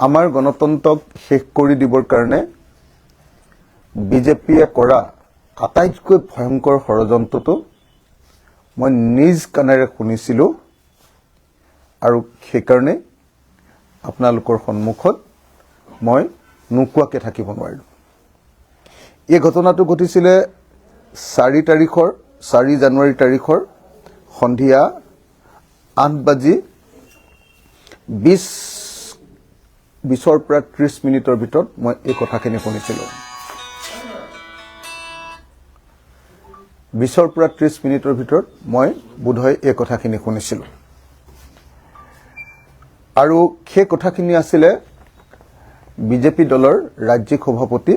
আমাৰ গণতন্ত্ৰক শেষ কৰি দিবৰ কাৰণে বিজেপিয়ে কৰা আটাইতকৈ ভয়ংকৰ ষড়যন্ত্ৰটো মই নিজ কাণেৰে শুনিছিলোঁ আৰু সেইকাৰণে আপোনালোকৰ সন্মুখত মই নোকোৱাকৈ থাকিব নোৱাৰিলোঁ। এই ঘটনাটো ঘটিছিলে 4 জানুৱাৰী তাৰিখৰ সন্ধিয়া 8:20 পৰা 30 মিনিটৰ ভিতৰত মই এই কথাখিনি শুনিছিলোঁ। 20 পৰা 30 মিনিটৰ ভিতৰত মই বোধহয় এই কথাখিনি শুনিছিলোঁ আৰু সেই কথাখিনি আছিলে বিজেপি দলৰ ৰাজ্যিক সভাপতি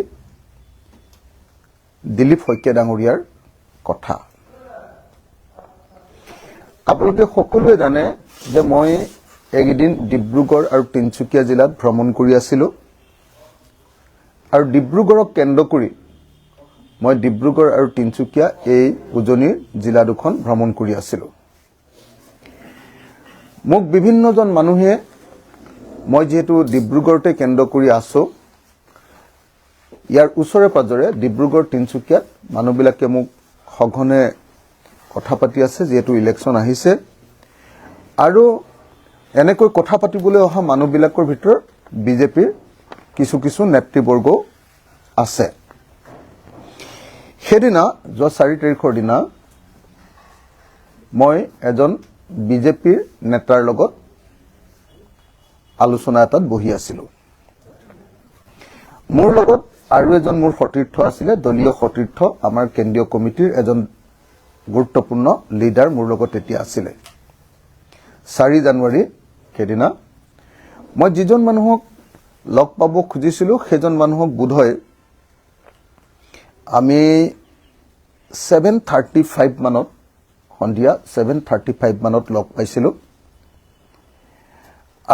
দিলীপ শইকীয়া ডাঙৰীয়াৰ কথা। আপোনালোকে সকলোৱে জানে যে মই এইকেইদিন ডিব্ৰুগড় আৰু তিনিচুকীয়া জিলাত ভ্ৰমণ কৰি আছিলোঁ আৰু ডিব্ৰুগড়ক কেন্দ্ৰ কৰি মই ডিব্ৰুগড় আৰু তিনিচুকীয়া এই উজনিৰ জিলা দুখন ভ্ৰমণ কৰি আছিলোঁ। মোক বিভিন্নজন মানুহে মই যেহেতু ডিব্ৰুগড়তে কেন্দ্ৰ কৰি আছোঁ, ইয়াৰ ওচৰে পাজৰে ডিব্ৰুগড় তিনিচুকীয়াত মানুহবিলাকে মোক সঘনে কথা পাতি আছে যিহেতু ইলেকশ্যন আহিছে আৰু এনেকৈ কথা পাতিবলৈ অহা মানুহবিলাকৰ ভিতৰত বিজেপিৰ কিছু নেতৃবৰ্গও আছে। সেইদিনা যোৱা 4 তাৰিখৰ দিনা মই এজন বিজেপিৰ নেতাৰ লগত আলোচনা এটাত বহি আছিলোঁ। মোৰ লগত আৰু এজন মোৰ সতীৰ্থ আছিলে, দলীয় সতীৰ্থ, আমাৰ কেন্দ্ৰীয় কমিটিৰ এজন গুৰুত্বপূৰ্ণ লিডাৰ মোৰ লগত তেতিয়া আছিলে। 4 জানুৱাৰী সেইদিনা মই যিজন মানুহক লগ পাব খুজিছিলোঁ সেইজন মানুহক বোধহয় আমি 7:35 মানত, সন্ধিয়া 7:35 মানত লগ পাইছিলোঁ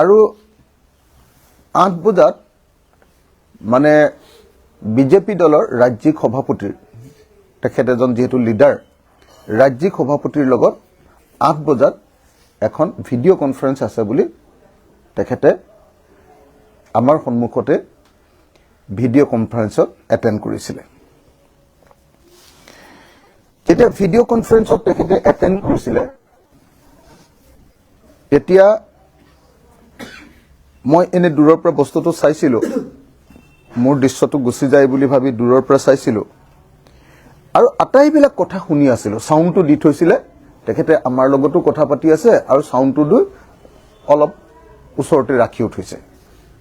আৰু 8 বজাত মানে বিজেপি দলৰ ৰাজ্যিক সভাপতিৰ, তেখেত এজন যিহেতু লিডাৰ, ৰাজ্যিক সভাপতিৰ লগত 8 বজাত এখন ভিডিঅ' কনফাৰেন্স আছে বুলি তেখেতে আমাৰ সন্মুখতে ভিডিঅ' কনফাৰেন্সত এটেণ্ড কৰিছিলে। যেতিয়া ভিডিঅ' কনফাৰেন্সত তেখেতে এটেণ্ড কৰিছিলে তেতিয়া মই এনে দূৰৰ পৰা বস্তুটো চাইছিলোঁ, মোৰ দৃশ্যটো গুচি যায় বুলি ভাবি দূৰৰ পৰা চাইছিলোঁ আৰু আটাইবিলাক কথা শুনি আছিলোঁ। চাউণ্ডটো দি থৈছিলে, তেখেতে আমাৰ লগতো কথা পাতি আছে আৰু চাউণ্ডটো দি অলপ ওচৰতে ৰাখিও থৈছে,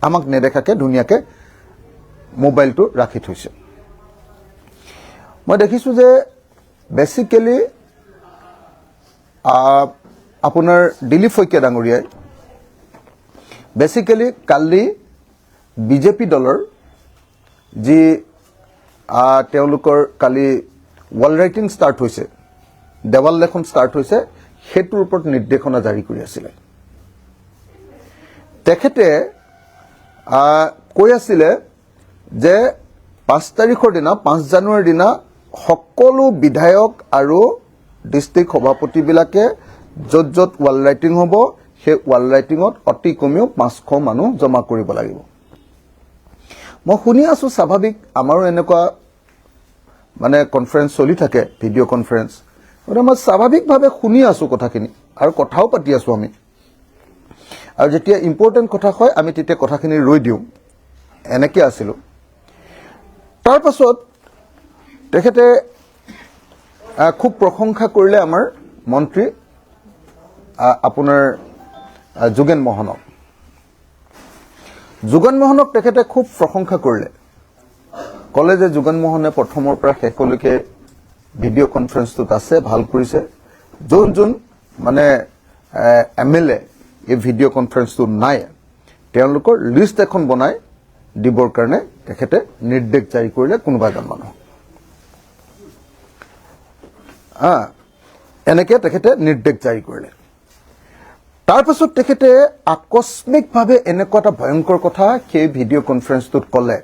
আমাক নেদেখাকে ধুনীয়াকৈ মোবাইলটো ৰাখি থৈছে। মই দেখিছোঁ যে বেচিকেলি আপোনাৰ দিলীপ শইকীয়া ডাঙৰীয়াই বেচিকেলি কালি বিজেপি দলৰ যি তেওঁলোকৰ কালি ৱাল ৰাইটিং ষ্টাৰ্ট হৈছে, দেৱাল লেখন ষ্টাৰ্ট হৈছে, সেইটোৰ ওপৰত নিৰ্দেশনা জাৰি কৰি আছিলে। তেখেতে কৈ আছিলে যে 5 তাৰিখৰ দিনা, 5 জানুৱাৰীৰ দিনা সকলো বিধায়ক আৰু ডিষ্ট্ৰিক্ট সভাপতিবিলাকে য'ত য'ত ৱাল ৰাইটিং হ'ব সেই ৱাল ৰাইটিঙত অতি কমেও 500 মানুহ জমা কৰিব লাগিব। মই শুনি আছোঁ, স্বাভাৱিক, আমাৰো এনেকুৱা মানে কনফাৰেন্স চলি থাকে, ভিডিঅ' কনফাৰেন্স, গতিকে মই স্বাভাৱিকভাৱে শুনি আছোঁ কথাখিনি আৰু কথাও পাতি আছোঁ আমি। আৰু যেতিয়া ইম্পৰ্টেণ্ট কথা হয় আমি তেতিয়া কথাখিনি ৰৈ দিওঁ, এনেকৈ আছিলোঁ। তাৰ পাছত তেখেতে খুব প্ৰশংসা কৰিলে আমাৰ মন্ত্ৰী আপোনাৰ যোগেন মোহনক তেখেতে খুব প্ৰশংসা কৰিলে, ক'লে যে যোগেন মোহনে প্ৰথমৰ পৰা শেষলৈকে ভিডিঅ' কনফাৰেন্সটোত আছে, ভাল কৰিছে। যোন মানে MLA এই ভিডিঅ' কনফাৰেন্সটোত নাই তেওঁলোকৰ লিষ্ট এখন বনাই দিবৰ কাৰণে তেখেতে নিৰ্দেশ জাৰি কৰিলে কোনোবা এজন মানুহ। এনেকৈ তেখেতে নিৰ্দেশ জাৰি কৰিলে। তাৰ পাছত তেখেতে আকস্মিকভাৱে এনেকুৱা এটা ভয়ংকৰ কথা সেই ভিডিঅ' কনফাৰেন্সটোত ক'লে,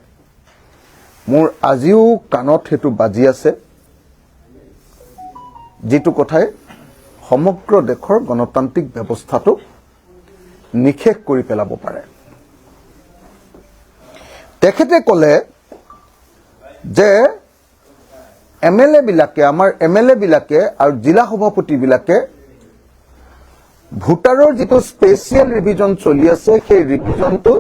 মোৰ আজিও কাণত সেইটো বাজি আছে, যিটো কথাই সমগ্ৰ দেশৰ গণতান্ত্ৰিক ব্যৱস্থাটো নিশেষ কৰি পেলাব পাৰে। তেখেতে ক'লে যে MLA-বিলাকে আমাৰ MLA-বিলাকে আৰু জিলা সভাপতিবিলাকে ভোটাৰৰ যিটো স্পেচিয়েল ৰিভিজন চলি আছে সেই ৰিভিজনটো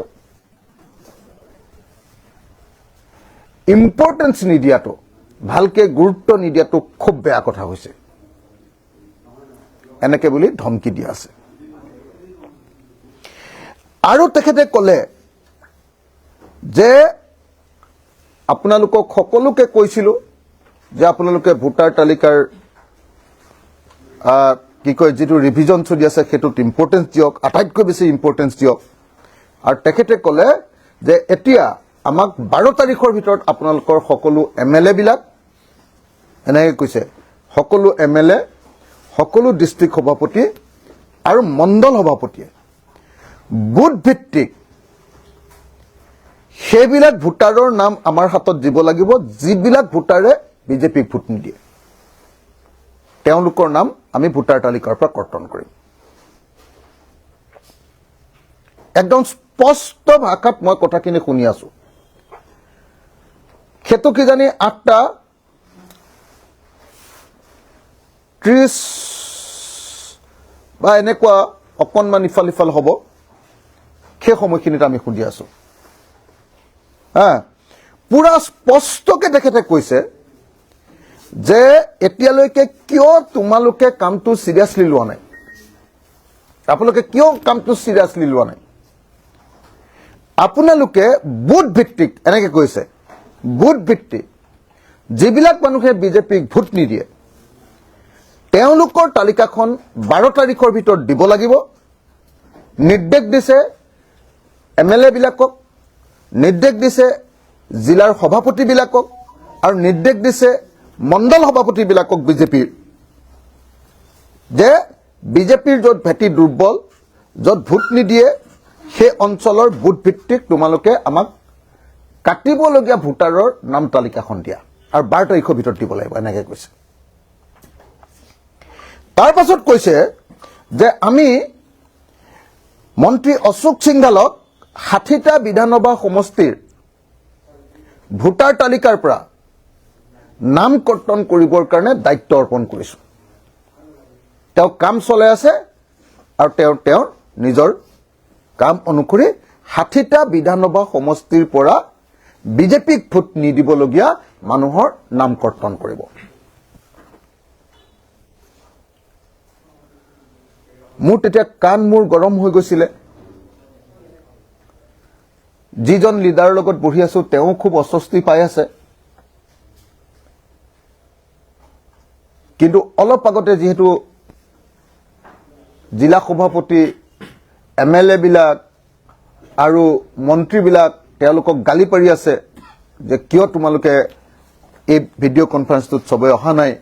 ইম্পৰ্টেন্স নিদিয়াটো ভালকে গুৰুত্ব নিদিয়াটো খুব বেয়া কথা হৈছে এনেকে বুলি ধমকি দিয়া আছে আৰু তেখেতে ক'লে যে আপোনালোকক সকলোকে কৈছিলো যে আপোনালোকে ভোটাৰ তালিকাৰ কি কয় যেটো ৰিভিজন চলি আছে হেতুত ইম্পৰ্টেন্স দিয়ক আটাইতকৈ বেছি ইম্পৰ্টেন্স দিয়ক আৰু তেখেতে ক'লে যে এতিয়া আমাক 12 তাৰিখৰ ভিতৰত আপোনালোকৰ সকলো MLA বিলাক এনেকৈ কৈছে সকলো MLA সকলো ডিস্ট্ৰিক্ট সভাপতি আৰু মণ্ডল সভাপতিয়ে বুথ ভিত্তিক সেইবিলাক ভোটাৰৰ নাম আমাৰ হাতত দিব লাগিব যিবিলাক ভোটাৰে বিজেপিক ভোট নিদিয়ে তেওঁলোকৰ নাম আমি ভোটাৰ তালিকাৰ পৰা কৰ্তন কৰিম একদম স্পষ্ট ভাষাত মই কথাখিনি শুনি আছো হেতু কি জানি 8টা 30 বা এনেকুৱা অকনমান ইফাল হ'ব সেই সময়খিনিত আমি শুনি আছো পুৰা স্পষ্টকে তেখেতে কৈছে যে এতিয়ালৈকে কিয় তোমালোকে কামটো সিৰিয়াসলি লোৱা নাই আপোনালোকে কিয় কামটো সিৰিয়াসলি লোৱা নাই আপোনালোকে বুথ ভিত্তিক এনেকে কৈছে বুথ ভিত্তিক যিবিলাক মানুহে বিজেপিক ভোট নিদিয়ে তেওঁলোকৰ তালিকাখন 12 তাৰিখৰ ভিতৰত দিব লাগিব নিৰ্দেশ দিছে MLA বিলাকক নিৰ্দেশ দিছে জিলাৰ সভাপতি বিলাকক আৰু নিৰ্দেশ দিছে মণ্ডল সভাপতি বিলাকক বিজেপিৰ যে বিজেপিৰ যত ভেটি দুৰ্বল যত ভোট নিদিয়ে সেই অঞ্চলৰ বুথ ভিত্তিক তোমালোকে আমাক কাটিবলগীয়া ভোটাৰৰ নাম তালিকাখন দিয়া আৰু 12 তাৰিখৰ ভিতৰত দিব লাগিব এনেকৈ কৈছে তাৰ পাছত কৈছে যে আমি মন্ত্ৰী অশোক সিংঘালক 60টা বিধানসভা সমষ্টিৰ ভোটাৰ তালিকাৰ পৰা নাম কৰ্তন কৰিবৰ কাৰণে দায়িত্ব অৰ্পণ কৰিছো তেওঁ কাম চলাই আছে আৰু তেওঁৰ নিজৰ কাম অনুসৰি 60টা বিধানসভা সমষ্টিৰ পৰা বিজেপিক ভোট নিদিবলগীয়া মানুহৰ নাম কৰ্তন কৰিব মোৰ তেতিয়া কান মোৰ গৰম হৈ গৈছিলে যিজন লিডাৰৰ লগত বহি আছো তেওঁ খুব অস্বস্তি পাই আছে কিন্তু অলপ আগতে যেহেতু জিলা সভাপতি MLA বিলাক আৰু মন্ত্ৰী বিলাক তেওঁলোকক গালি পাৰি আছে যে কিয় তোমালোকে এই ভিডিঅ' কনফাৰেন্সটোত সবে অহা নাই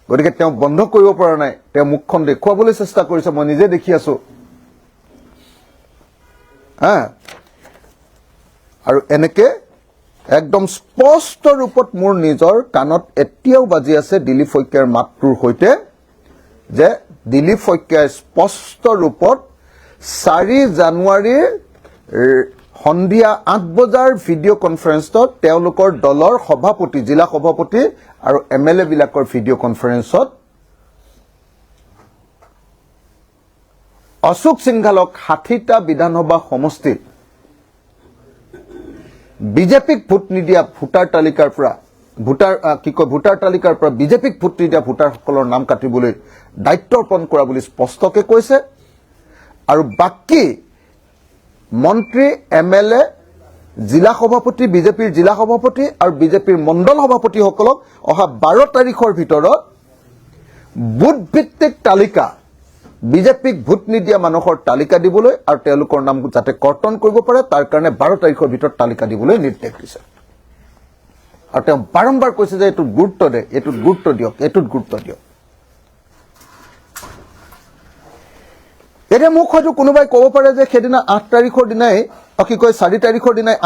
গতিকে তেওঁ বন্ধ কৰিব পৰা নাই তেওঁ মুখখন দেখুৱাবলৈ চেষ্টা কৰিছে মই নিজে দেখি আছো আৰু এনেকে একদম স্পষ্ট ৰূপত মোৰ নিজৰ কাণত এতিয়াও বাজি আছে দিলীপ শইকীয়াৰ মাতটোৰ সৈতে যে দিলীপ শইকীয়াই স্পষ্ট ৰূপত 4 জানুৱাৰীৰ সন্ধিয়া 8 বজাৰ ভিডিঅ' কনফাৰেন্সত তেওঁলোকৰ দলৰ সভাপতি জিলা সভাপতি আৰু MLA বিলাকৰ ভিডিঅ' কনফাৰেন্সত অশোক সিংঘালক 60টা বিধানসভা সমষ্টিত বিজেপিক ভোট নিদিয়া ভোটাৰ তালিকাৰ পৰা ভোটাৰ তালিকাৰ পৰা বিজেপিক ভোট নিদিয়া ভোটাৰসকলৰ নাম কাটিবলৈ দায়িত্ব অৰ্পণ কৰা বুলি স্পষ্টকে কৈছে আৰু বাকি মন্ত্ৰী MLA জিলা সভাপতি বিজেপিৰ জিলা সভাপতি আৰু বিজেপিৰ মণ্ডল সভাপতিসকলক অহা 12 তাৰিখৰ ভিতৰত বুথ ভিত্তিক তালিকা বিজেপিক ভোট নিদিয়া মানুহৰ তালিকা দিবলৈ আৰু তেওঁলোকৰ নাম যাতে কৰ্তন কৰিব পাৰে তাৰ কাৰণে 12 তাৰিখৰ ভিতৰত তালিকা দিবলৈ নিৰ্দেশ দিছে আৰু তেওঁ বাৰম্বাৰ কৈছে যে এটো গুৰুত্ব দে এটো গুৰুত্ব দিয়ক এটোত গুৰুত্ব দিয়ক এতিয়া মোক হয়তো কোনোবাই ক'ব পাৰে যে সেদিনা 8 তাৰিখৰ দিনাই কি কয় 4 তাৰিখৰ দিনাই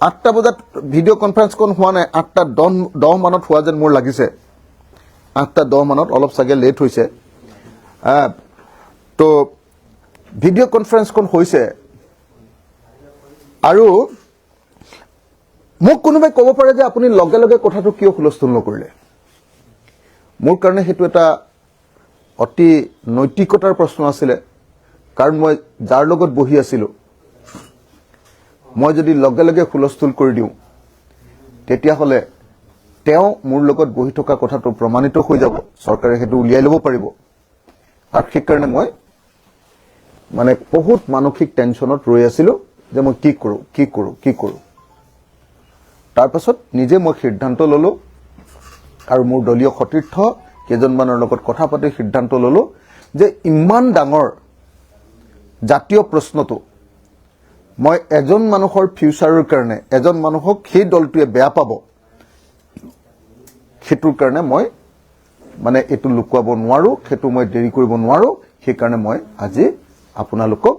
8টা বজাত ভিডিঅ' কনফাৰেন্সখন হোৱা নাই 8টা 10 মানত হোৱা যেন মোৰ লাগিছে 8টা 10 মানত অলপ চাগে লেট হৈছে তো ভিডিঅ' কনফাৰেন্সখন হৈছে আৰু মোক কোনোবাই ক'ব পাৰে যে আপুনি লগে লগে কথাটো কিয় হুলস্থুল নকৰিলে মোৰ কাৰণে সেইটো এটা অতি নৈতিকতাৰ প্ৰশ্ন আছিলে কাৰণ মই যাৰ লগত বহি আছিলো মই যদি লগে লগে হুলস্থুল কৰি দিওঁ তেতিয়া হলে তেওঁ মোৰ লগত বহি থকা কথাটো প্ৰমাণিত হৈ যাব চৰকাৰে সেইটো উলিয়াই ল'ব পাৰিব আৰু সেই কাৰণে মই মানে বহুত মানসিক টেনচনত ৰৈ আছিলো যে মই কি কৰো তাৰ পাছত নিজে মই সিদ্ধান্ত ললো আৰু মোৰ দলীয় সতীৰ্থ কেজনমানৰ লগত কথা পাতি সিদ্ধান্ত ললো যে ইমান ডাঙৰ জাতীয় প্ৰশ্নটো মই এজন মানুহৰ ফিউচাৰৰ কাৰণে এজন মানুহক সেই দলটোৱে বেয়া পাব হেতুৰ কাৰণে মই মানে এটো লুকুৱাব নোৱাৰো হেতু মই দেৰি কৰিব নোৱাৰো সেই কাৰণে মই আজি আপোনালোকক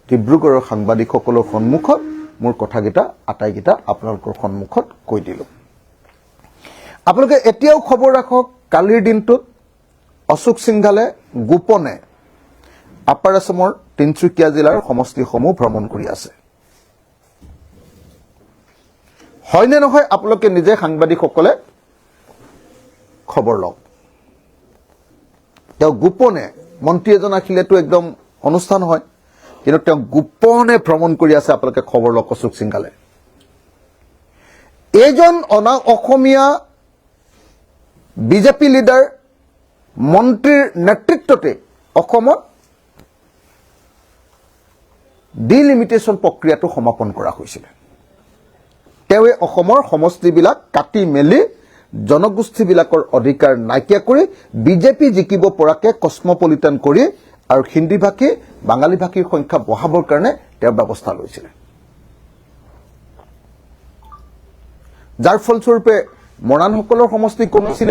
ডিব্ৰুগড়ৰ সাংবাদিকসকলৰ সন্মুখত মোৰ কথাগিটা আটাইগিটা আপোনালোকৰ সন্মুখত কৈ দিলো আপোনালোকে এতিয়াও খবৰ ৰাখক কালিৰ দিনটোত অশোক সিংঘালে গোপনে আপাৰ আসামৰ তিনচুকীয়া জিলাৰ সমষ্টিসমূহ ভ্ৰমণ কৰি আছে হয়নে নহয় আপোনালোকে নিজে সাংবাদিকসকলে খবৰ লওক তেওঁ গোপনে মন্ত্ৰী এজন আহিলেতো একদম অনুষ্ঠান হয় কিন্তু তেওঁ গোপনে ভ্ৰমণ কৰি আছে আপোনালোকে খবৰ লওক অশোক সিংঘালে এজন অনা অসমীয়া বিজেপি লিডাৰ মন্ত্ৰীৰ নেতৃত্বতে অসমত ডিলিমিটেশন প্ৰক্ৰিয়াটো সমাপন কৰা হৈছিল তেৱে অসমৰ সমষ্টিবিলাক কাটি মেলি জনগোষ্ঠীবিলাকৰ অধিকাৰ নাইকিয়া কৰি বিজেপি জিকিব পৰাকে কসমপলিটান কৰি আৰু হিন্দী ভাষী বাঙালী ভাষীৰ সংখ্যা বঢ়াবৰ কাৰণে তেওঁ ব্যৱস্থা লৈছিল যাৰ ফলস্বৰূপে মৰাণসকলৰ সমষ্টি কমিছিল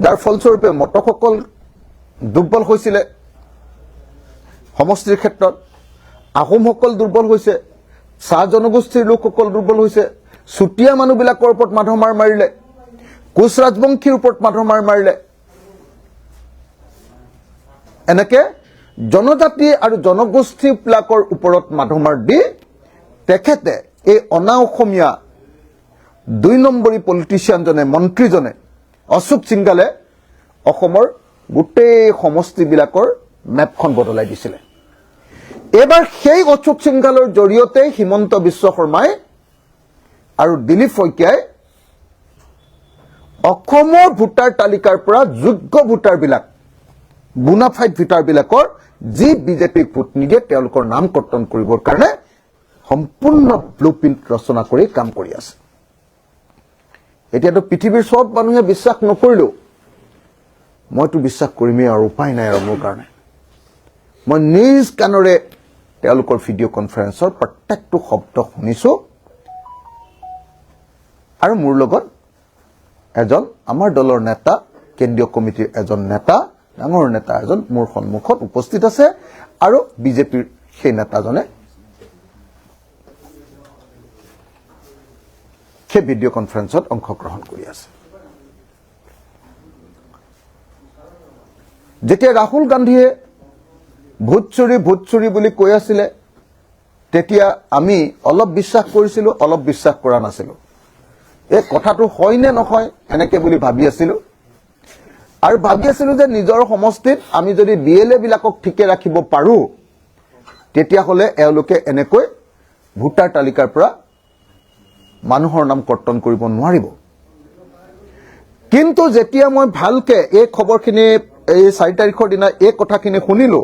যাৰ ফলস্বৰূপে মটকসকল দুৰ্বল হৈছিল সমষ্টিৰ ক্ষেত্ৰত আহোমসকল দুৰ্বল হৈছে চাহ জনগোষ্ঠীৰ লোকসকল দুৰ্বল হৈছে চুতীয়া মানুহবিলাকৰ ওপৰত মাধমাৰ মাৰিলে কোচ ৰাজবংশীৰ ওপৰত মাধমাৰ মাৰিলে এনেকে জনজাতি আৰু জনগোষ্ঠীবিলাকৰ ওপৰত মাধমাৰ দি তেখেতে এই অনা অসমীয়া 2 নম্বৰী পলিটিচিয়ানজনে মন্ত্ৰীজনে অশোক সিংঘালে অসমৰ গোটেই সমষ্টিবিলাকৰ মেপখন বদলাই দিছিল এবাৰ সেই অশোক সিংঘালৰ জৰিয়তে হিমন্ত বিশ্ব শৰ্মাই আৰু দিলীপ শইকীয়াই অসমৰ ভোটাৰ তালিকাৰ পৰা যোগ্য ভোটাৰবিলাক বুনাফাইড ভোটাৰবিলাকৰ যি বিজেপিক ভোট নিদিয়ে তেওঁলোকৰ নাম কৰ্তন কৰিবৰ কাৰণে সম্পূৰ্ণ ব্লুপ্ৰিন্ট ৰচনা কৰি কাম কৰি আছে এতিয়াতো পৃথিৱীৰ সব মানুহে বিশ্বাস নকৰিলো মইতো বিশ্বাস কৰিমেই আৰু উপায় নাই আৰু মোৰ কাৰণে মই নিজ কাণৰে তেওঁলোকৰ ভিডিঅ' কনফাৰেন্সৰ প্ৰত্যেকটো শব্দ শুনিছো আৰু মোৰ লগত এজন আমাৰ দলৰ নেতা কেন্দ্ৰীয় কমিটিৰ এজন নেতা ডাঙৰ নেতা এজন মোৰ সন্মুখত উপস্থিত আছে আৰু বিজেপিৰ সেই নেতাজনে সেই ভিডিঅ' কনফাৰেন্সত অংশগ্ৰহণ কৰি আছে যেতিয়া ৰাহুল গান্ধীয়ে ভোট চুৰি বুলি কৈ আছিল তেতিয়া আমি অলপ বিশ্বাস কৰিছিলো অলপ বিশ্বাস কৰা নাছিলো এই কথাটো হয় নে নহয় এনেকে বুলি ভাবি আছিলো আৰু ভাবি আছিলো যে নিজৰ সমষ্টিত আমি যদি বিএলএ বিলাকক ঠিকে ৰাখিব পাৰো তেতিয়া হলে এওঁলোকে এনেকৈ ভোটাৰ তালিকাৰ পৰা মানুহৰ নাম কৰ্তন কৰিব নোৱাৰিব কিন্তু যেতিয়া মই ভালকে এই খবৰখিনি এই 4 তাৰিখৰ দিনা এই কথাখিনি শুনিলো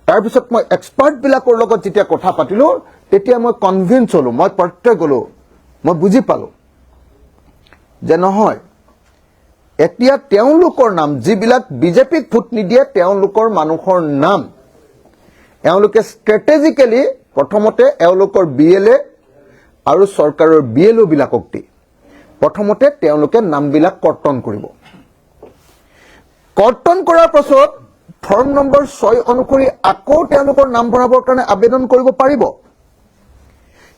তাৰ পিছত মই এক্সপাৰ্ট বিলাকৰ লগত যেতিয়া কথা পাতিলো তেতিয়া মই কনভিন্স হলো মই প্ৰত্যক্ষ গলো মই বুজি পালো যে নহয় এতিয়া তেওঁলোকৰ নাম যিবিলাক বিজেপিক ভোট নিদিয়ে তেওঁলোকৰ মানুহৰ নাম এওঁলোকে ষ্ট্ৰেটেজিক্যালি প্ৰথমতে এওঁলোকৰ বিএলএ আৰু চৰকাৰৰ বিএলও বিলাকক দি প্ৰথমতে তেওঁলোকে নামবিলাক কৰ্তন কৰিব কৰ্তন কৰাৰ পাছত ফৰ্ম নম্বৰ 6 অনুসৰি আকৌ তেওঁলোকৰ নাম ভৰাবৰ কাৰণে আবেদন কৰিব পাৰিব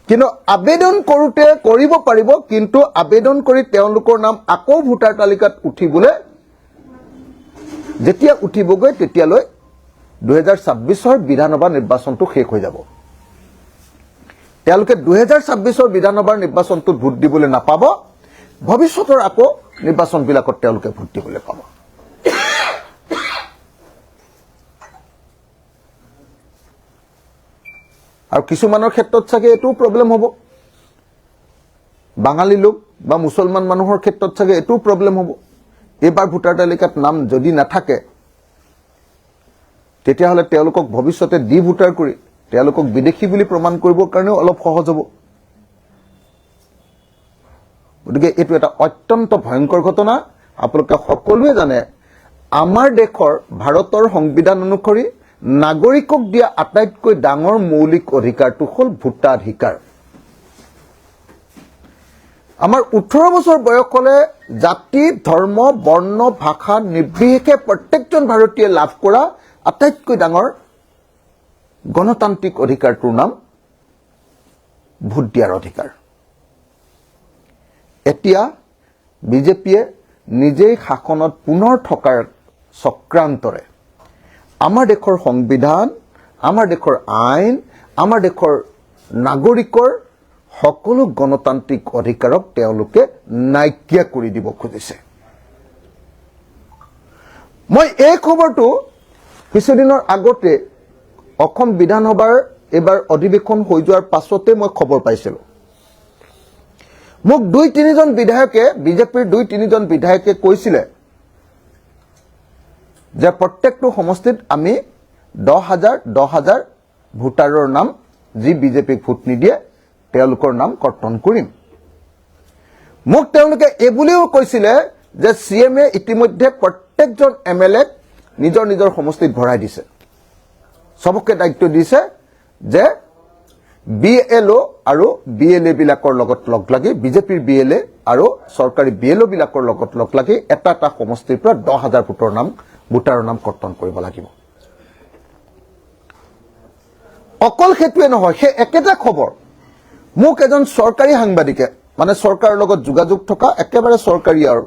কিন্তু আবেদন কৰোতে কৰিব পাৰিব কিন্তু আবেদন কৰি তেওঁলোকৰ নাম আকৌ ভোটাৰ তালিকাত উঠিবলৈ যেতিয়া উঠিবগৈ তেতিয়ালৈ 2026 বিধানসভা নিৰ্বাচনটো শেষ হৈ যাব তেওঁলোকে 2026 বিধানসভাৰ নিৰ্বাচনটোত ভোট দিবলৈ নাপাব, ভৱিষ্যতৰ আকৌ নিৰ্বাচনবিলাকত তেওঁলোকে ভোট দিবলৈ পাব। আৰু কিছুমানৰ ক্ষেত্ৰত চাগে এইটো প্ৰব্লেম হ'ব, বাঙালী লোক বা মুছলমান মানুহৰ ক্ষেত্ৰত চাগে এইটো প্ৰব্লেম হ'ব। এইবাৰ ভোটাৰ তালিকাত নাম যদি নাথাকে, তেতিয়াহ'লে তেওঁলোকক ভৱিষ্যতে ডি ভোটাৰ কৰি তেওঁলোকক বিদেশী বুলি প্ৰমাণ কৰিবৰ কাৰণেও অলপ সহজ হ'ব। গতিকে এইটো এটা অত্যন্ত ভয়ংকৰ ঘটনা। আপোনালোকে সকলোৱে জানে, আমাৰ দেশৰ ভাৰতৰ সংবিধান অনুসৰি নাগৰিকক দিয়া আটাইতকৈ ডাঙৰ মৌলিক অধিকাৰটো হ'ল ভোটাধিকাৰ। আমাৰ 18 বছৰ বয়স হ'লে জাতি, ধৰ্ম, বৰ্ণ, ভাষা নিৰ্বিশেষে প্ৰত্যেকজন ভাৰতীয়ে লাভ কৰা আটাইতকৈ ডাঙৰ গণতান্ত্ৰিক অধিকাৰটোৰ নাম ভোট দিয়াৰ অধিকাৰ। এতিয়া বিজেপিয়ে নিজেই শাসনত পুনৰ থকাৰ চক্ৰান্তৰে আমাৰ দেশৰ সংবিধান, আমাৰ দেশৰ আইন, আমাৰ দেশৰ নাগৰিকৰ সকলো গণতান্ত্ৰিক অধিকাৰক তেওঁলোকে নাইকিয়া কৰি দিব খুজিছে। মই এই খবৰটো কিছুদিনৰ আগতে অসম বিধানসভাৰ এইবাৰ অধিৱেশন হৈ যোৱাৰ পাছতে মই খবৰ পাইছিলোঁ। মোক 2-3জন বিধায়কে, বিজেপিৰ 2-3জন বিধায়কে কৈছিলে যে প্ৰত্যেকটো সমষ্টিত আমি 10,000 ভোটাৰৰ নাম, যি বিজেপিক ভোট নিদিয়ে তেওঁলোকৰ নাম কৰ্তন কৰিম। মোক তেওঁলোকে এইবুলিও কৈছিলে যে CMে ইতিমধ্যে প্ৰত্যেকজন MLAক নিজৰ নিজৰ সমষ্টিত ভৰাই দিছে, সবকে দায়িত্ব দিছে যে BLO আৰু BLA বিলাকৰ লগত লগ লাগি, বিজেপিৰ BLA আৰু চৰকাৰী BLO বিলাকৰ লগত লগ লাগি এটা এটা সমষ্টিৰ পৰা 10,000 ভোটাৰৰ নাম কৰ্তন কৰিব লাগিব। অকল সেইটোৱে নহয়, সেই একেটা খবৰ মোক এজন চৰকাৰী সাংবাদিকে, মানে চৰকাৰৰ লগত যোগাযোগ থকা একেবাৰে চৰকাৰী আৰু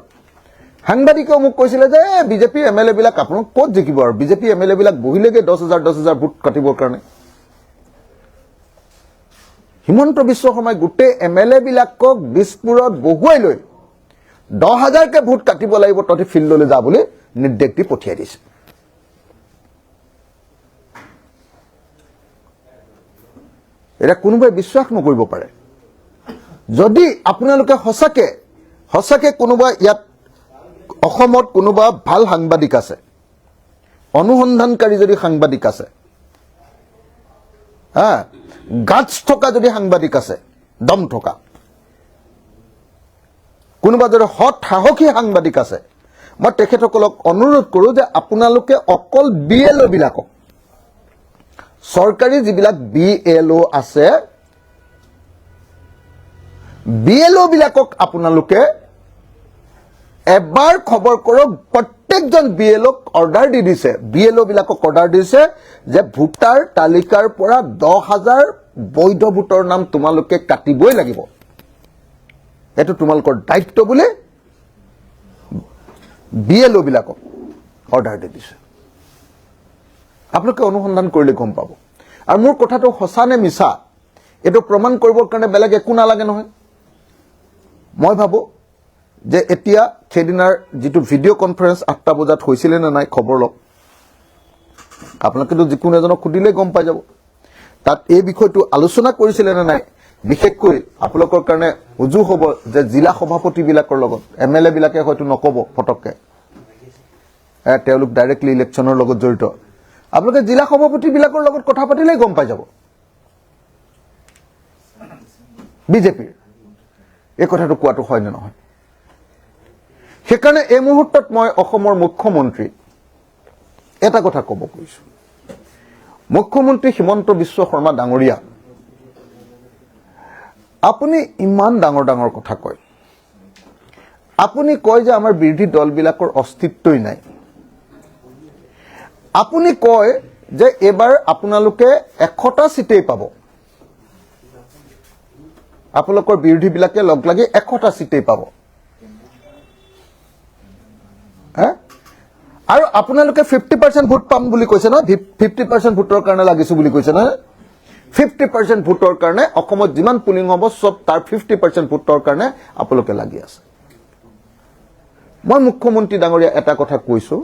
সাংবাদিকেও মোক কৈছিলে যে বিজেপি MLA বিলাক আপোনাক ক'ত জিকিব, আৰু বিজেপি MLA বিলাক বহিলেগে 10,000 ভোট কাটিবৰ কাৰণে। হিমন্ত বিশ্ব শৰ্মাই গোটেই MLA বিলাকক দিছপুৰত বহুৱাই লৈ 10,000কে ভোট কাটিব লাগিব, তহঁতি ফিল্ডলৈ যা বুলি নিৰ্দেশ দি পঠিয়াই দিছে। এটা কোনোবাই বিশ্বাস নকৰিব পাৰে। যদি আপোনালোকে সঁচাকে কোনোবা ইয়াত অসমত কোনোবা ভাল সাংবাদিক আছে, অনুসন্ধানকাৰী যদি সাংবাদিক আছে, গাটছ থকা যদি সাংবাদিক আছে, দম থকা কোনোবা যদি সৎ সাহসী সাংবাদিক আছে, মই তেখেতসকলক অনুৰোধ কৰোঁ যে আপোনালোকে অকল BLO বিলাকক, চৰকাৰী যিবিলাক BLO আছে, BLO বিলাকক আপোনালোকে এবাৰ খবৰ কৰক। প্ৰত্যেকজন BLOক অৰ্ডাৰ দি দিছে, BLO বিলাকক অৰ্ডাৰ দিছে যে ভোটাৰ তালিকাৰ পৰা 10,000 বৈধ ভোটৰ নাম তোমালোকে কাটিবই লাগিব, এইটো তোমালোকৰ দায়িত্ব বুলি BLO বিলাকক অৰ্ডাৰ দি দিছে। আপোনালোকে অনুসন্ধান কৰিলে গম পাব। আৰু মোৰ কথাটো সঁচা নে মিছা এইটো প্ৰমাণ কৰিবৰ কাৰণে বেলেগ একো নালাগে নহয়। মই ভাবো যে এতিয়া সেইদিনাৰ যিটো ভিডিঅ' কনফাৰেন্স 8টা বজাত হৈছিলে নে নাই খবৰ লওক, আপোনালোকেতো যিকোনো এজনক সুধিলে গম পাই যাব। তাত এই বিষয়টো আলোচনা কৰিছিলে নে নাই, বিশেষকৈ আপোনালোকৰ কাৰণে উজু হ'ব যে জিলা সভাপতিবিলাকৰ লগত MLA বিলাকে হয়তো নক'ব ফটককে, তেওঁলোক ডাইৰেক্টলি ইলেকশ্যনৰ লগত জড়িত। আপোনালোকে জিলা সভাপতিবিলাকৰ লগত কথা পাতিলেই গম পাই যাব বিজেপিৰ এই কথাটো কোৱাটো হয় নে নহয়। সেইকাৰণে এই মুহূৰ্তত মই অসমৰ মুখ্যমন্ত্ৰী এটা কথা ক'ব কৈছো। মুখ্যমন্ত্ৰী হিমন্ত বিশ্ব শৰ্মা ডাঙৰীয়া, আপুনি ইমান ডাঙৰ ডাঙৰ কথা কয়, আপুনি কয় যে আমাৰ বিৰোধী দলবিলাকৰ অস্তিত্বই নাই, আপুনি কয় যে এবাৰ আপোনালোকে 100টা সিটেই পাব, আপোনালোকৰ বিৰোধীবিলাকে লগ লাগি 100টা সিটেই পাব, আৰু আপোনালোকে 50% ভোট পাম বুলি কৈছে ন, 50% ভোটৰ কাৰণে লাগিছো বুলি কৈছে নহয়। 50% ভোটৰ কাৰণে অসমত যিমান পুলিং হ'ব সব তাৰ 50% ভোটৰ কাৰণে আপোনালোকে লাগি আছে মই মুখ্যমন্ত্ৰী ডাঙৰীয়া এটা কথা কৈছো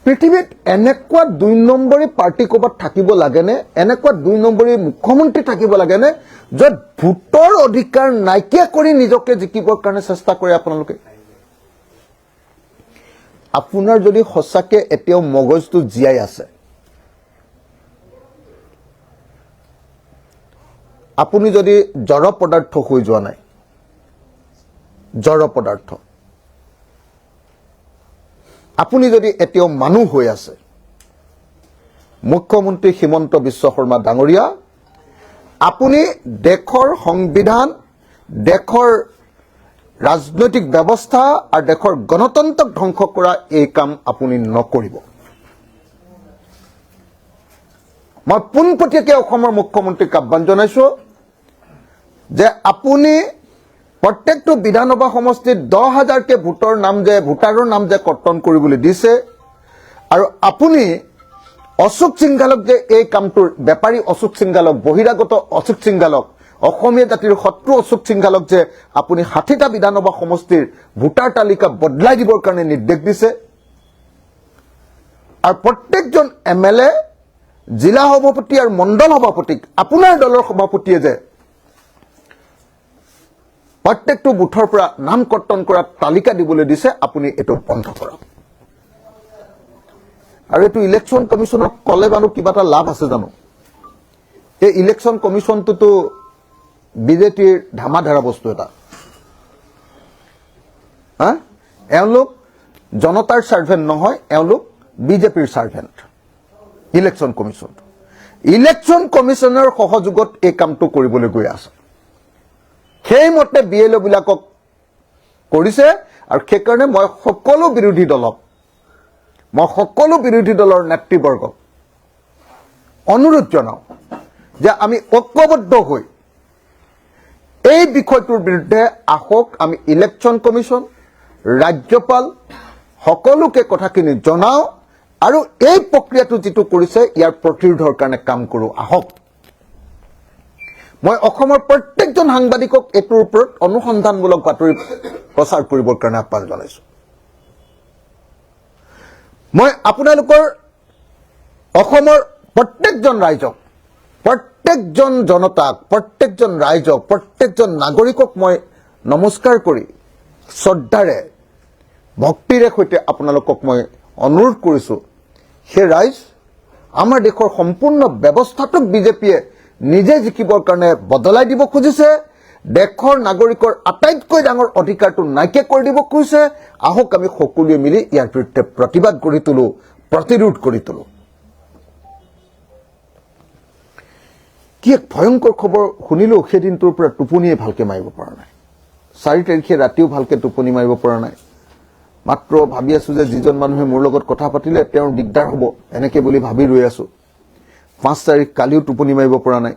পৃথিৱীত এনেকুৱা 2 নম্বৰী পাৰ্টি ক'বাত থাকিব লাগেনে এনেকুৱা 2 নম্বৰী মুখ্যমন্ত্ৰী থাকিব লাগেনে য'ত ভোটৰ অধিকাৰ নাইকিয়া কৰি নিজকে জিকিবৰ কাৰণে চেষ্টা কৰে আপোনালোকে আপোনাৰ যদি সঁচাকে এতিয়াও মগজটো জিয়াই আছে আপুনি যদি জড় পদাৰ্থ হৈ যোৱা নাই জড় পদাৰ্থ আপুনি যদি এতিয়াও মানুহ হৈ আছে মুখ্যমন্ত্ৰী হিমন্ত বিশ্ব শৰ্মা ডাঙৰীয়া আপুনি দেশৰ সংবিধান দেশৰ ৰাজনৈতিক ব্যৱস্থা আৰু দেশৰ গণতন্ত্ৰক ধ্বংস কৰা এই কাম আপুনি নকৰিব মই পোনপটীয়াকৈ অসমৰ মুখ্যমন্ত্ৰীক আহ্বান জনাইছো যে আপুনি প্ৰত্যেকটো বিধানসভা সমষ্টিত 10,000 কে ভোটাৰৰ নাম যে কৰ্তন কৰিবলৈ দিছে আৰু আপুনি অশোক সিংঘালক যে এই কামটোৰ বেপাৰী অশোক সিংঘালক বহিৰাগত অশোক সিংঘালক অসমীয়া জাতিৰ শত্ৰু অশোক সিংঘালক যে আপুনি 60টা বিধানসভা সমষ্টিৰ ভোটাৰ তালিকা বদলাই দিবৰ কাৰণে নিৰ্দেশ দিছে আৰু প্ৰত্যেকজন এমএলএ জিলা সভাপতি আৰু মণ্ডল সভাপতিক আপোনাৰ দলৰ সভাপতিয়ে যে প্ৰত্যেকটো বুথৰ পৰা নাম কৰ্তন কৰা তালিকা দিবলৈ দিছে আপুনি এটো বন্ধ কৰক আৰু এটো ইলেকশন কমিশনক কলে বানো কিবা এটা লাভ আছে জানো এই ইলেকশন কমিশনটো বিজেপিৰ ধামাধাৰা বস্তু এটা এওঁলোক জনতাৰ সাৰ্ভেন্ট নহয় এওঁলোক বিজেপিৰ সাৰ্ভেন্ট ইলেকশন কমিশনৰ সহযোগত এই কামটো কৰিবলৈ গৈ আছে সেইমতে বিএলও বিলাকক কৰিছে আৰু সেইকাৰণে মই সকলো বিৰোধী দলৰ নেতৃবৰ্গক অনুৰোধ জনাও যে আমি ঐক্যবদ্ধ হৈ এই বিষয়টোৰ বিৰুদ্ধে আহক আমি ইলেকশন কমিশন ৰাজ্যপাল সকলোকে কথাখিনি জনাও আৰু এই প্ৰক্ৰিয়াটো যেটো কৰিছে ইয়াৰ প্ৰতিৰোধৰ কাৰণে কাম কৰো আহক মই অসমৰ প্ৰত্যেকজন সাংবাদিকক এটোৰ ওপৰত অনুসন্ধানমূলক বাতৰি প্ৰচাৰ কৰিবৰ কাৰণে আহ্বান জনাইছো মই আপোনালোকৰ অসমৰ প্ৰত্যেকজন ৰাইজক প্ৰত্যেকজন জনতাক প্ৰত্যেকজন ৰাইজক প্ৰত্যেকজন নাগৰিকক মই নমস্কাৰ কৰি শ্ৰদ্ধাৰে ভক্তিৰে সৈতে আপোনালোকক মই অনুৰোধ কৰিছো হে ৰাইজ আমাৰ দেশৰ সম্পূৰ্ণ ব্যৱস্থাটোক বিজেপিয়ে নিজে জিকিবৰ কাৰণে বদলাই দিব খুজিছে দেশৰ নাগৰিকৰ আটাইতকৈ ডাঙৰ অধিকাৰটো নাইকিয়া কৰি দিব খুজিছে আহক আমি সকলোৱে মিলি ইয়াৰ বিৰুদ্ধে প্ৰতিবাদ কৰি তুলো প্ৰতিৰোধ কৰি তুলো কি এক ভয়ংকৰ খবৰ শুনিলো সেদিনটোৰ পৰা টোপনিয়ে ভালকে মাৰিব পৰা নাই 4 তাৰিখে ৰাতিও ভালকে টোপনি মাৰিব পৰা নাই মাত্ৰ ভাবি আছো যে যিজন মানুহে মোৰ লগত কথা পাতিলে তেওঁৰ দিগদাৰ হ'ব এনেকে বুলি ভাবি ৰৈ আছো 5 তাৰিখ কালিও টোপনি মাৰিব পৰা নাই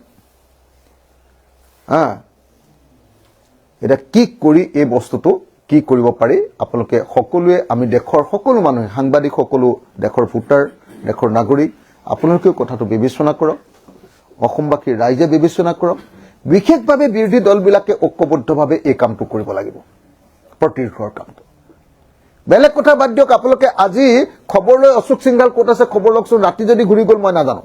এটা কি কৰি এই বস্তুটো কি কৰিব পাৰি আপোনালোকে সকলোৱে আমি দেশৰ সকলো মানুহ সাংবাদিক সকলো দেশৰ ভোটাৰ দেশৰ নাগৰিক আপোনালোকে কথাটো বিবেচনা কৰক অসমবাসী ৰাইজে বিবেচনা কৰক বিশেষভাৱে বিৰোধী দলবিলাকে ঐক্যবদ্ধভাৱে এই কামটো কৰিব লাগিব প্ৰতিৰোধৰ কামটো বেলেগ কথা বাদ দিয়ক আপোনালোকে আজি খবৰ লৈ অশোক সিংঘাল ক'ত আছে খবৰ লকচোন ৰাতি যদি ঘূৰি গ'ল মই নাজানো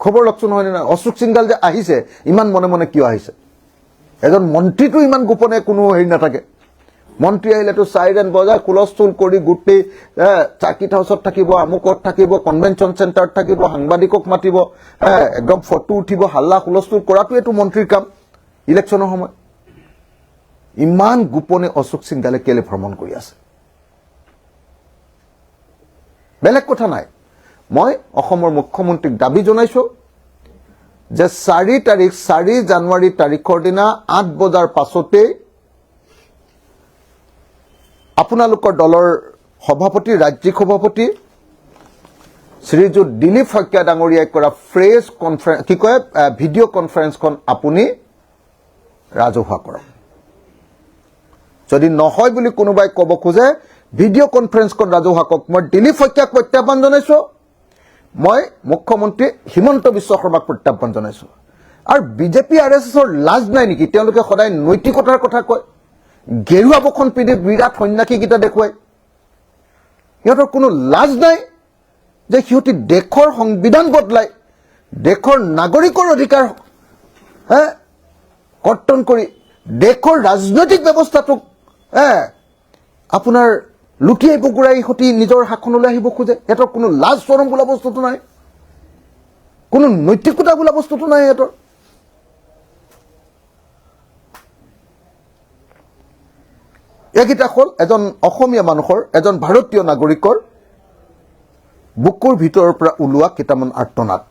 খবৰ লকচোন হয় না অশোক সিংঘাল যে আহিছে ইমান মনে মনে কিয় আহিছে এজন মন্ত্ৰীটো ইমান গোপনে কোনো হেৰি নাথাকে মন্ত্ৰী আহিলেতো সাইৰেন বজাই কুলস্থুল কৰি গুটি চাকিট হাউচত থাকিব আমুকত থাকিব কনভেনচন চেণ্টাৰত থাকিব সাংবাদিকক মাতিব একদম ফটো উঠিব হাল্লা কুলস্থুল কৰাটো এটো মন্ত্ৰীৰ কাম ইলেকশ্যনৰ সময় ইমান গোপনে অশোক সিংঘালে কেলে ভ্ৰমণ কৰি আছে বেলেগ কথা নাই মই অসমৰ মুখ্যমন্ত্ৰীক দাবী জনাইছো যে 4 জানুৱাৰী তাৰিখৰ দিনা 8 বজাৰ পাছতে আপোনালোকৰ দলৰ সভাপতি ৰাজ্যিক সভাপতি শ্ৰীযুত দিলীপ শইকীয়া ডাঙৰীয়াই কৰা প্ৰেছ কনফাৰেন্স কি কয় ভিডিঅ কনফাৰেন্সখন আপুনি ৰাজহুৱা কৰক যদি নহয় বুলি কোনোবাই ক'ব খোজে ভিডিঅ কনফাৰেন্সখন ৰাজহুৱা কৰক মই দিলীপ শইকীয়াক প্ৰত্যাহ্বান জনাইছো মই মুখ্যমন্ত্ৰী হিমন্ত বিশ্ব শৰ্মাক প্ৰত্যাহ্বান জনাইছো আৰু বিজেপি আৰএছএছৰ লাজ নাই নেকি তেওঁলোকে সদায় নৈতিকতাৰ কথা কয় গেৰুৱা বখন পিন্ধি বিৰাট সন্যাসীকেইটা দেখুৱায় সিহঁতৰ কোনো লাজ নাই যে সিহঁতি দেশৰ সংবিধান বদলাই দেশৰ নাগৰিকৰ অধিকাৰ কৰ্তন কৰি দেশৰ ৰাজনৈতিক ব্যৱস্থাটোক আপোনাৰ লুটিয়াই বগুৰাই ইহঁতি নিজৰ শাসনলৈ আহিব খোজে সিহঁতৰ কোনো লাজ চৰম বোলা বস্তুটো নাই কোনো নৈতিকতা বোলা বস্তুটো নাই সিহঁতৰ এইকেইটা হ'ল এজন অসমীয়া মানুহৰ এজন ভাৰতীয় নাগৰিকৰ বুকুৰ ভিতৰৰ পৰা ওলোৱা কেইটামান আৰ্তনাদ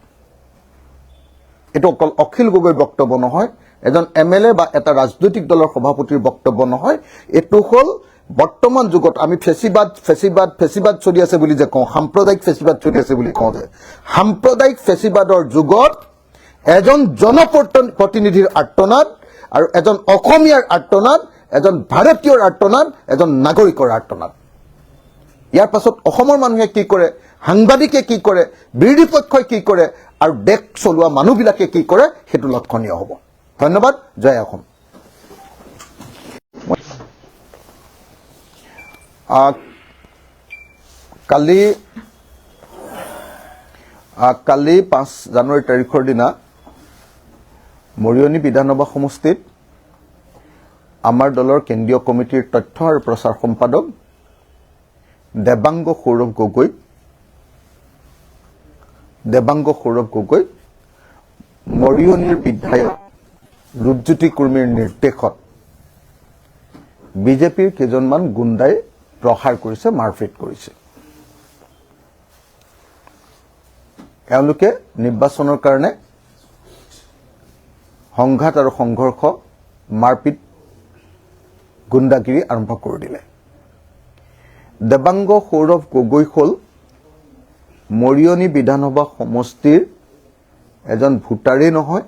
এইটো অকল অখিল গগৈৰ বক্তব্য নহয় এজন এমএলএ বা এটা ৰাজনৈতিক দলৰ সভাপতিৰ বক্তব্য নহয় এইটো হ'ল বৰ্তমান যুগত আমি ফেচিবাদ চলি আছে বুলি যে কওঁ সাম্প্ৰদায়িক ফেচিবাদ চলি আছে বুলি কওঁ যে সাম্প্ৰদায়িক ফেচিবাদৰ যুগত এজন জনপ্ৰতিনিধিৰ আৰ্তনাদ আৰু এজন অসমীয়াৰ আৰ্তনাদ এজন ভাৰতীয়ৰ আৰ্তনাদ এজন নাগৰিকৰ আৰ্তনাদ ইয়াৰ পাছত অসমৰ মানুহে কি কৰে সাংবাদিকে কি কৰে বিৰোধী পক্ষই কি কৰে আৰু দেশ চলোৱা মানুহবিলাকে কি কৰে সেইটো লক্ষণীয় হ'ব ধন্যবাদ জয় অসম কালি 5 জানুৱাৰী তাৰিখৰ দিনা মৰিয়নি বিধানসভা সমষ্টিত আমাৰ দলৰ কেন্দ্ৰীয় কমিটিৰ তথ্য আৰু প্ৰচাৰ সম্পাদক দেবাংগ সৌৰভ গগৈ মৰিয়নিৰ বিধায়ক ৰূপজ্যোতি কুৰ্মীৰ নিৰ্দেশত বিজেপিৰ কেইজনমান গুণ্ডাই প্ৰহাৰ কৰিছে মাৰপিট কৰিছে এওঁলোকে নিৰ্বাচনৰ কাৰণে সংঘাত আৰু সংঘৰ্ষ মাৰপিট গুণ্ডাগিৰি আৰম্ভ কৰি দিলে দেবাংগ সৌৰভ গগৈ হ'ল মৰিয়নি বিধানসভা সমষ্টিৰ এজন ভোটাৰেই নহয়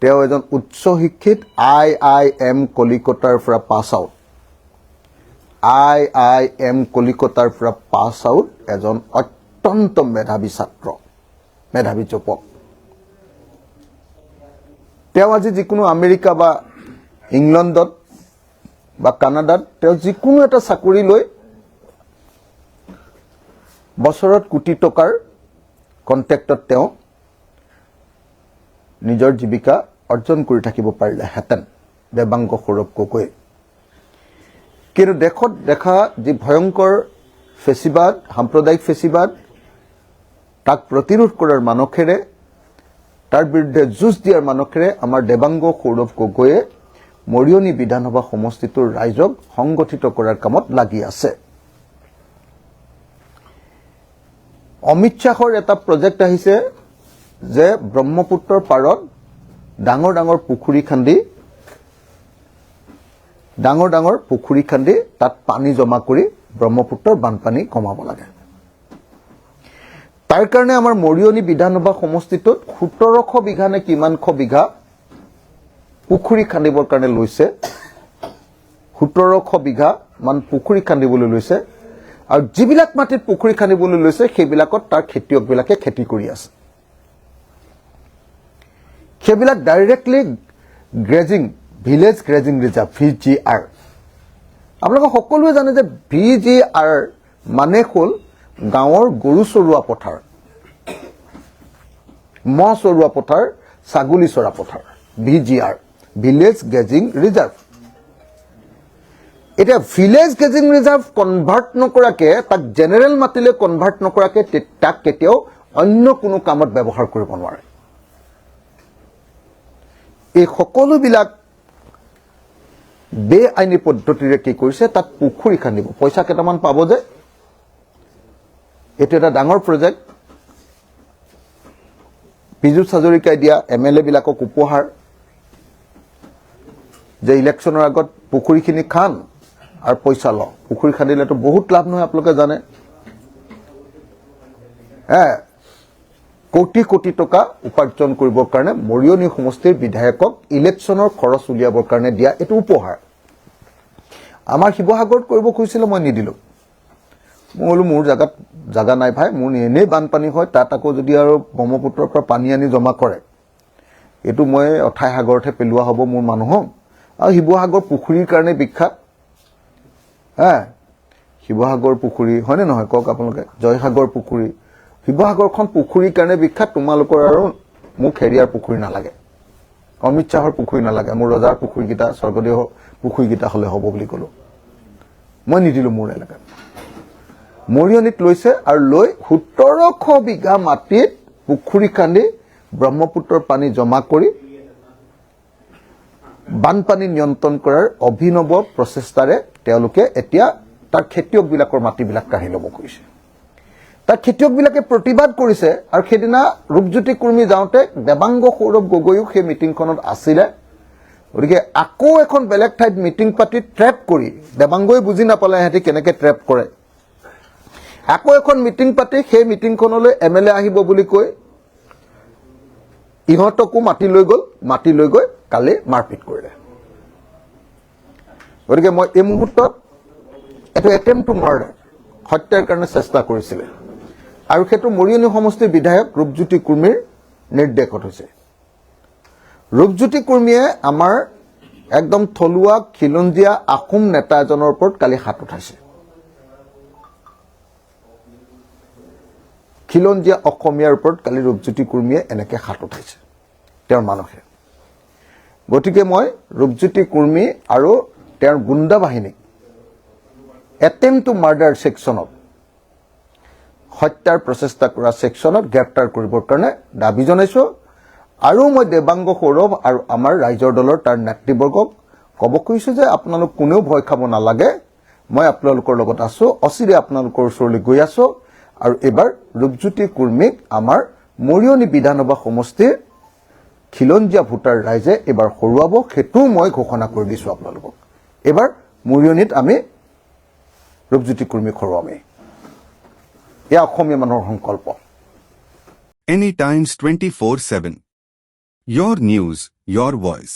তেওঁ এজন উচ্চ শিক্ষিত IIM কলিকতাৰ পৰা পাছ আউট IIM কলিকতাৰ পৰা পাছ আউট এজন অত্যন্ত মেধাৱী ছাত্ৰ মেধাৱী যুৱক তেওঁ আজি যিকোনো আমেৰিকা বা ইংলেণ্ডত বা কানাডাত তেওঁ যিকোনো এটা চাকৰি লৈ বছৰত কোটি টকাৰ কন্ট্ৰেক্টত তেওঁ নিজৰ জীৱিকা অৰ্জন কৰি থাকিব পাৰিলেহেঁতেন দেবাংগ সৌৰভ গগৈ কিন্তু দেশত দেখা যি ভয়ংকৰ ফেচিবাদ সাম্প্ৰদায়িক ফেচিবাদ তাক প্ৰতিৰোধ কৰাৰ মানসেৰে তাৰ বিৰুদ্ধে যুঁজ দিয়াৰ মানসেৰে আমাৰ দেবাংগ সৌৰভ গগৈয়ে মৰিয়নি বিধানসভা সমষ্টিটোৰ ৰাইজক সংগঠিত কৰাৰ কামত লাগি আছে অমিত শ্বাহৰ এটা প্ৰজেক্ট আহিছে যে ব্ৰহ্মপুত্ৰৰ পাৰত ডাঙৰ ডাঙৰ পুখুৰী খান্দি তাত পানী জমা কৰি ব্ৰহ্মপুত্ৰৰ বানপানী কমাব লাগে তাৰ কাৰণে আমাৰ মৰিয়নি বিধানসভা সমষ্টিটোত 1700 বিঘা নে কিমানশ বিঘা পুখুৰী খান্দিবৰ কাৰণে লৈছে 1700 বিঘা মান পুখুৰী খান্দিবলৈ লৈছে আৰু যিবিলাক মাটিত পুখুৰী খান্দিবলৈ লৈছে সেইবিলাকত তাৰ খেতিয়কবিলাকে খেতি কৰি আছে সেইবিলাক directly grazing village grazing reserve VGR আপোনালোকে সকলোৱে জানে যে VGR মানে হ'ল গাঁৱৰ গৰু চৰুৱা পথাৰ মহ চৰুৱা পথাৰ ছাগলী চৰা পথাৰ VGR ভিলেজ গ্ৰেজিং ৰিজাৰ্ভ এটা ভিলেজ গ্ৰেজিং ৰিজাৰ্ভ কনভাৰ্ট নকৰাকে তাক জেনেৰেল মাটিলে কনভাৰ্ট নকৰাকে তাক কেতিয়াও অন্য কোনো কামত ব্যৱহাৰ কৰিব নোৱাৰে এই সকলোবিলাক বেআইনী পদ্ধতিৰে কি কৰিছে তাত পুখুৰী খান্দিব পইচা কেইটামান পাব যে এটা এটা ডাঙৰ প্ৰজেক্ট বিজু হাজৰিকাই দিয়া MLA বিলাকক উপহাৰ যে ইলেকশ্যনৰ আগত পুখুৰীখিনি খান আৰু পইচা ল পুখুৰী খান্দিলেতো বহুত লাভ নহয় আপোনালোকে জানে কোটি কোটি টকা উপাৰ্জন কৰিবৰ কাৰণে মৰিয়নি সমষ্টিৰ বিধায়কক ইলেকশ্যনৰ খৰচ উলিয়াবৰ কাৰণে দিয়া এটো উপহাৰ আমাৰ শিৱসাগৰত কৰিব খুজিছিল মই নিদিলো মই বোলো মোৰ জাগা নাই ভাই, মোৰ এনেই বানপানী হয়, তাত আকৌ যদি আৰু ব্ৰহ্মপুত্ৰৰ পৰা পানী আনি জমা কৰে, এইটো মই অথাই সাগৰতহে পেলোৱা হ'ব মোৰ মানুহক। আৰু শিৱসাগৰ পুখুৰীৰ কাৰণে বিখ্যাত, শিৱসাগৰ পুখুৰী হয়নে নহয় কওক আপোনালোকে, জয়সাগৰ পুখুৰী, শিৱসাগৰখন পুখুৰীৰ কাৰণে বিখ্যাত। তোমালোকৰ আৰু মোক হেৰিয়াৰ পুখুৰী নালাগে, অমিত শ্বাহৰ পুখুৰী নালাগে, মোৰ ৰজাৰ পুখুৰীকেইটা, স্বৰ্গদেৱৰ পুখুৰীকেইটা হ'লে হ'ব বুলি ক'লো। মই নিদিলো মোৰ এলেকাত। মৰিয়নিত লৈছে আৰু লৈ 1700 বিঘা মাটিত পুখুৰী খান্দি ব্ৰহ্মপুত্ৰৰ পানী জমা কৰি বানপানী নিয়ন্ত্ৰণ কৰাৰ অভিনৱ প্ৰচেষ্টাৰে তেওঁলোকে এতিয়া তাৰ খেতিয়কবিলাকৰ মাটিবিলাক কাঢ়ি ল'ব খুজিছে। তাৰ খেতিয়কবিলাকে প্ৰতিবাদ কৰিছে আৰু সেইদিনা ৰূপজ্যোতি কুৰ্মী যাওঁতে দেৱাংগ সৌৰভ গগৈও সেই মিটিংখনত আছিলে। গতিকে আকৌ এখন বেলেগ ঠাইত মিটিং পাতি ট্ৰেপ কৰি, দেৱাংগই বুজি নাপালে সিহঁতি কেনেকে ট্ৰেপ কৰে, আকৌ এখন মিটিং পাতি সেই মিটিংখনলৈ MLA আহিব বুলি কৈ ইহঁতকো মাতি লৈ গ'ল, মাতি লৈ গৈ কালি মাৰপিট কৰিলে। গতিকে মই এই মুহূৰ্তত এইটো এটেম্প টু মাৰ্ডাৰ, হত্যাৰ কাৰণে চেষ্টা কৰিছিলে আৰু সেইটো মৰিয়নি সমষ্টিৰ বিধায়ক ৰূপজ্যোতি কুৰ্মীৰ নিৰ্দেশত হৈছে। ৰূপজ্যোতি কুৰ্মীয়ে আমাৰ একদম থলুৱা খিলঞ্জীয়া আহোম নেতা এজনৰ ওপৰত কালি হাত উঠাইছে। খিলঞ্জীয়া অসমীয়াৰ ওপৰত কালি ৰূপজ্যোতি কুৰ্মীয়ে এনেকে হাত উঠাইছে তেওঁৰ মানুহে। গতিকে মই ৰূপজ্যোতি কুৰ্মী আৰু তেওঁৰ গুণ্ডা বাহিনীক এটেম্প টু মাৰ্ডাৰ ছেকশ্যনত, হত্যাৰ প্ৰচেষ্টা কৰা ছেকশ্যনত গ্ৰেপ্তাৰ কৰিবৰ কাৰণে দাবী জনাইছো। আৰু মই দেৱাংগ সৌৰভ আৰু আমাৰ ৰাইজৰ দলৰ তাৰ নেতৃবৰ্গক ক'ব খুজিছো যে আপোনালোক কোনেও ভয় খাব নালাগে, মই আপোনালোকৰ লগত আছো, অচিৰে আপোনালোকৰ ওচৰলৈ গৈ আছো আৰু এইবাৰ ৰূপজ্যোতি কুৰ্মীক আমাৰ মৰিয়নি বিধানসভা সমষ্টিৰ খিলঞ্জীয়া ভোটাৰ ৰাইজে এইবাৰ হৰুৱাব, সেইটোও মই ঘোষণা কৰি দিছো আপোনালোকক। এইবাৰ মৰিয়নিত আমি ৰূপজ্যোতি কুৰ্মীক হৰুৱামেই, এয়া অসমীয়া মানুহৰ সংকল্প। Any Times 24/7. Your news, your voice.